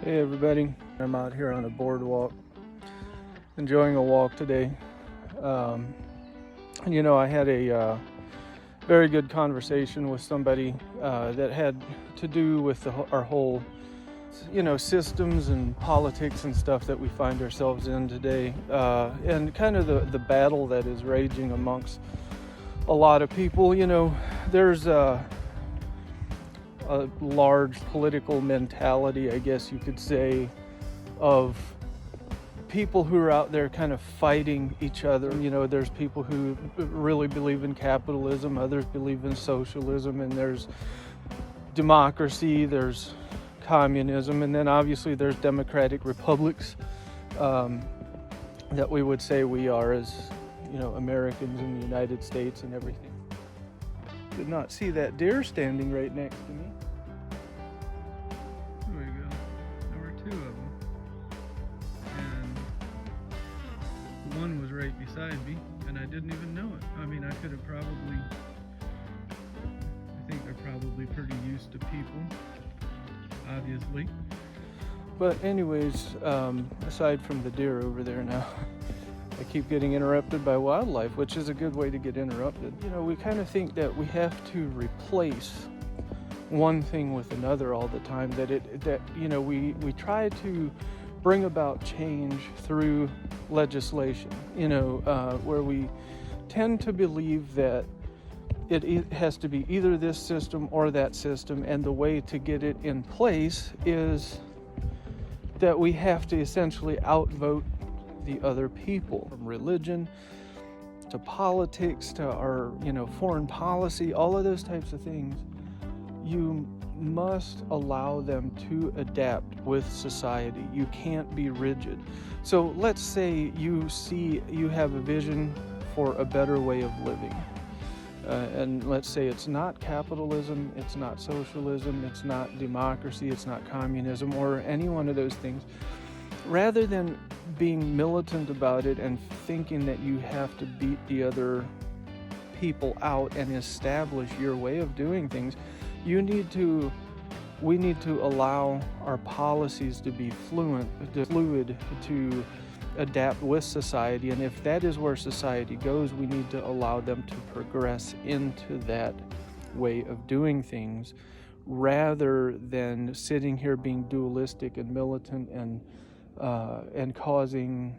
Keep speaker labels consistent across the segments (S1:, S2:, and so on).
S1: Hey everybody, I'm out here on a boardwalk, enjoying a walk today. I had a very good conversation with somebody that had to do with our whole, systems and politics and stuff that we find ourselves in today, and kind of the battle that is raging amongst a lot of people. There's a large political mentality, I guess you could say, of people who are out there kind of fighting each other. There's people who really believe in capitalism, others believe in socialism, and there's democracy, there's communism, and then obviously there's democratic republics that we would say we are as, Americans in the United States and everything. Did not see that deer standing right next to me. There we go. There were two of them. And one was right beside me, and I didn't even know it. I mean, I think they're probably pretty used to people, obviously. But anyways, aside from the deer over there now, I keep getting interrupted by wildlife, which is a good way to get interrupted. We kind of think that we have to replace one thing with another all the time, we try to bring about change through legislation, where we tend to believe that it has to be either this system or that system, and the way to get it in place is that we have to essentially outvote the other people. From religion to politics to our foreign policy, all of those types of things, you must allow them to adapt with society. You can't be rigid. So let's say you have a vision for a better way of living, and let's say it's not capitalism, it's not socialism, it's not democracy, it's not communism, or any one of those things. Rather than being militant about it and thinking that you have to beat the other people out and establish your way of doing things, we need to allow our policies to be fluid, to adapt with society. And if that is where society goes, we need to allow them to progress into that way of doing things, rather than sitting here being dualistic and militant and causing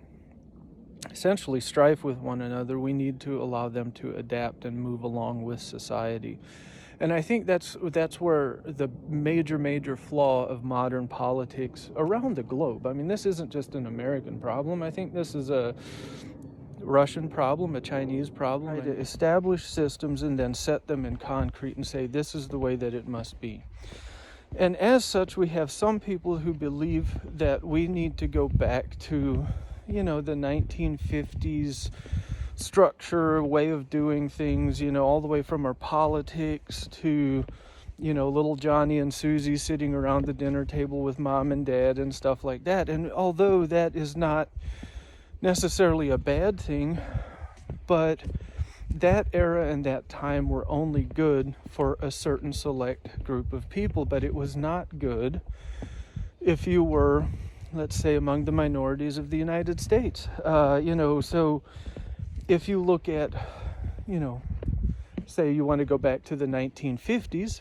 S1: essentially strife with one another. We need to allow them to adapt and move along with society. And I think that's where the major flaw of modern politics around the globe. I mean, this isn't just an American problem. I think this is a Russian problem, a Chinese problem. Right. To establish systems and then set them in concrete and say, this is the way that it must be. And as such, we have some people who believe that we need to go back to, the 1950s structure, way of doing things, all the way from our politics to, little Johnny and Susie sitting around the dinner table with mom and dad and stuff like that. And although that is not necessarily a bad thing, but that era and that time were only good for a certain select group of people, but it was not good if you were, let's say, among the minorities of the United States. So if you look at, say you want to go back to the 1950s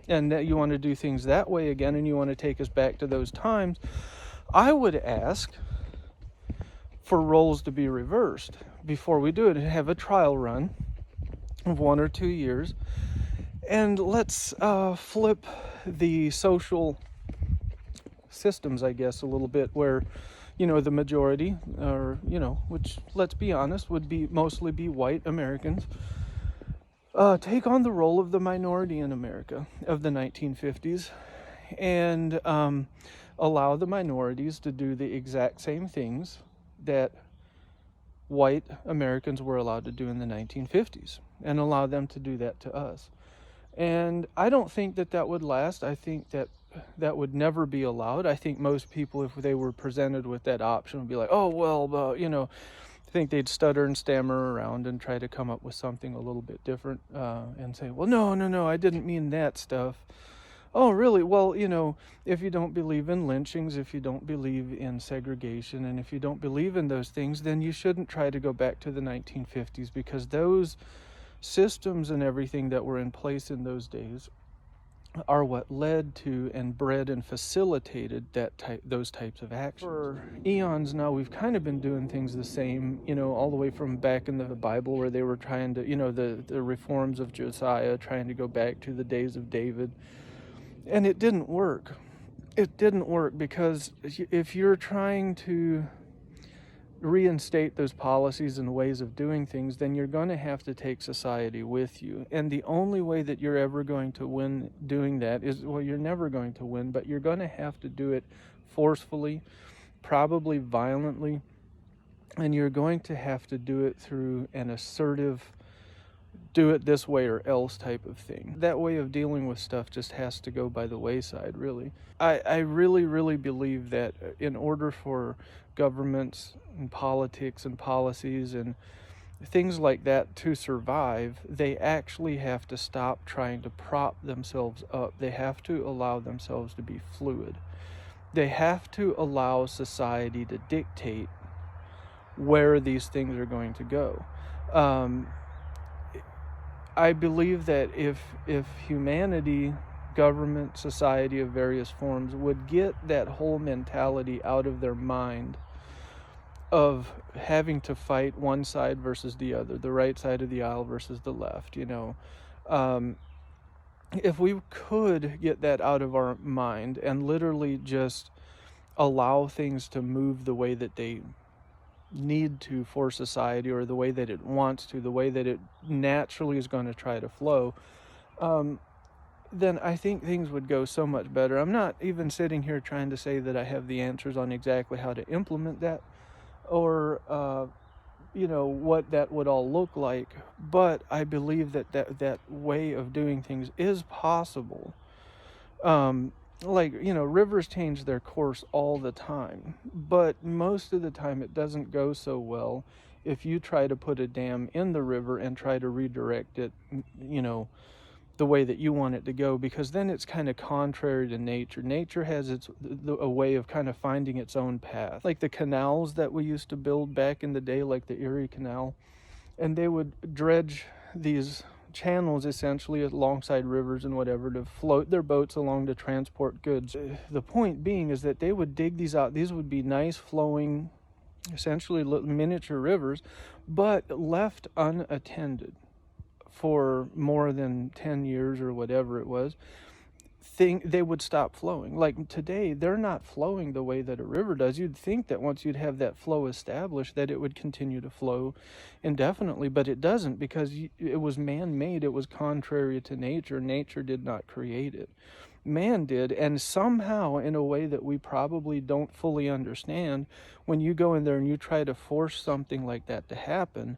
S1: and that you want to do things that way again, and you want to take us back to those times, I would ask for roles to be reversed before we do it, and have a trial run of 1 or 2 years, and let's flip the social systems, I guess, a little bit, where the majority, or which, let's be honest, would mostly be white Americans, take on the role of the minority in America of the 1950s, and allow the minorities to do the exact same things that white Americans were allowed to do in the 1950s, and allow them to do that to us. And I don't think that would last. I think that would never be allowed. I think most people, if they were presented with that option, would be like, oh, well, I think they'd stutter and stammer around and try to come up with something a little bit different, and say, well, no, I didn't mean that stuff. Oh, really? Well, if you don't believe in lynchings, if you don't believe in segregation, and if you don't believe in those things, then you shouldn't try to go back to the 1950s, because those systems and everything that were in place in those days are what led to and bred and facilitated those types of actions. For eons now, we've kind of been doing things the same, all the way from back in the Bible, where they were trying to, the reforms of Josiah, trying to go back to the days of David. And it didn't work. It didn't work, because if you're trying to reinstate those policies and ways of doing things, then you're going to have to take society with you. And the only way that you're ever going to win doing that is, well, you're never going to win, but you're going to have to do it forcefully, probably violently, and you're going to have to do it through an assertive, do it this way or else type of thing. That way of dealing with stuff just has to go by the wayside, really. I really, really believe that in order for governments and politics and policies and things like that to survive, they actually have to stop trying to prop themselves up. They have to allow themselves to be fluid. They have to allow society to dictate where these things are going to go. I believe that if humanity, government, society of various forms would get that whole mentality out of their mind of having to fight one side versus the other, the right side of the aisle versus the left, if we could get that out of our mind and literally just allow things to move the way that they need to for society, or the way that it wants to, the way that it naturally is going to try to flow, then I think things would go so much better. I'm not even sitting here trying to say that I have the answers on exactly how to implement that, or what that would all look like, but I believe that way of doing things is possible. Rivers change their course all the time, but most of the time it doesn't go so well if you try to put a dam in the river and try to redirect it, the way that you want it to go, because then it's kind of contrary to nature. Nature has a way of kind of finding its own path. Like the canals that we used to build back in the day, like the Erie Canal, and they would dredge these channels essentially alongside rivers and whatever to float their boats along to transport goods. The point being is that they would dig these out. These would be nice flowing, essentially miniature rivers, but left unattended for more than 10 years or whatever it was, they would stop flowing. Like today, they're not flowing the way that a river does. You'd think that once you'd have that flow established, that it would continue to flow indefinitely, but it doesn't, because it was man-made. It was contrary to nature. Nature did not create it. Man did, and somehow, in a way that we probably don't fully understand, when you go in there and you try to force something like that to happen,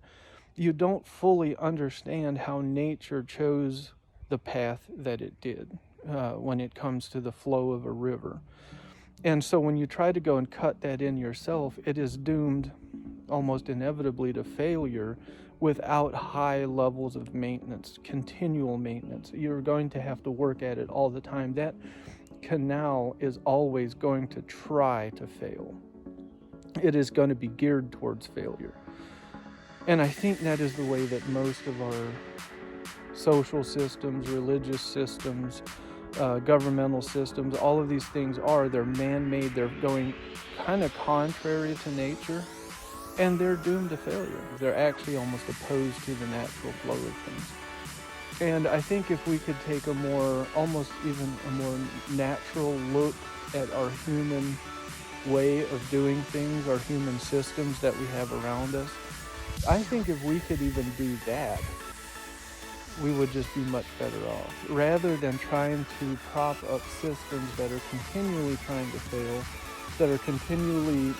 S1: you don't fully understand how nature chose the path that it did. When it comes to the flow of a river. And so when you try to go and cut that in yourself, it is doomed almost inevitably to failure without high levels of maintenance, continual maintenance. You're going to have to work at it all the time. That canal is always going to try to fail. It is going to be geared towards failure. And I think that is the way that most of our social systems, religious systems, governmental systems, all of these things they're man-made. They're going kind of contrary to nature, and they're doomed to failure. They're actually almost opposed to the natural flow of things. And I think if we could take almost even a more natural look at our human way of doing things, our human systems that we have around us, I think if we could even do that, we would just be much better off, rather than trying to prop up systems that are continually trying to fail, that are continually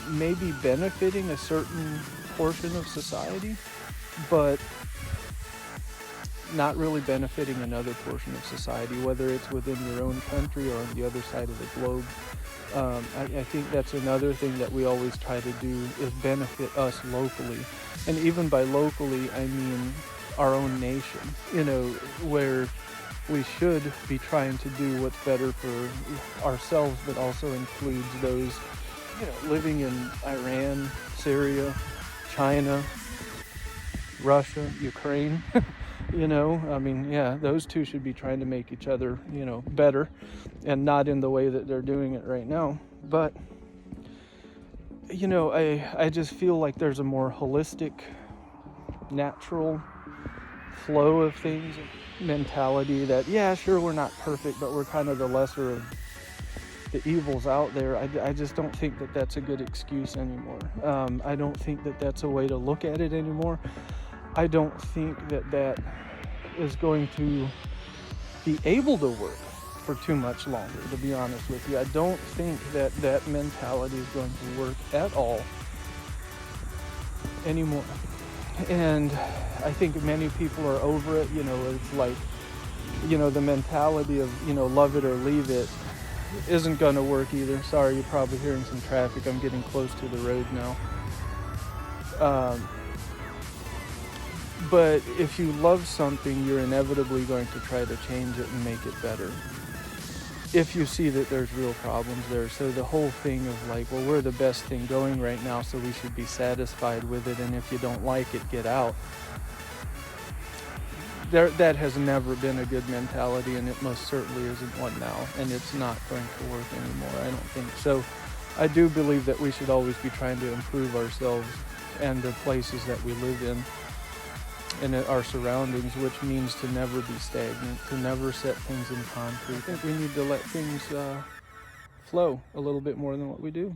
S1: maybe benefiting a certain portion of society, but not really benefiting another portion of society, whether it's within your own country or on the other side of the globe. I think that's another thing that we always try to do, is benefit us locally. And even by locally, I mean our own nation, where we should be trying to do what's better for ourselves, but also includes those, living in Iran, Syria, China, Russia, Ukraine. Those two should be trying to make each other, better, and not in the way that they're doing it right now. But, I just feel like there's a more holistic, natural flow of things, mentality that, yeah, sure, we're not perfect, but we're kind of the lesser of the evils out there. I just don't think that that's a good excuse anymore. I don't think that that's a way to look at it anymore. I don't think that that is going to be able to work for too much longer, to be honest with you. I don't think that that mentality is going to work at all anymore. And I think many people are over it. It's like, the mentality of, love it or leave it isn't going to work either. Sorry, you're probably hearing some traffic. I'm getting close to the road now. But if you love something, you're inevitably going to try to change it and make it better, if you see that there's real problems there. So the whole thing of like, well, we're the best thing going right now, so we should be satisfied with it, and if you don't like it, get out. That has never been a good mentality, and it most certainly isn't one now, and it's not going to work anymore, I don't think. So I do believe that we should always be trying to improve ourselves and the places that we live in and our surroundings, which means to never be stagnant, to never set things in concrete. I think we need to let things flow a little bit more than what we do.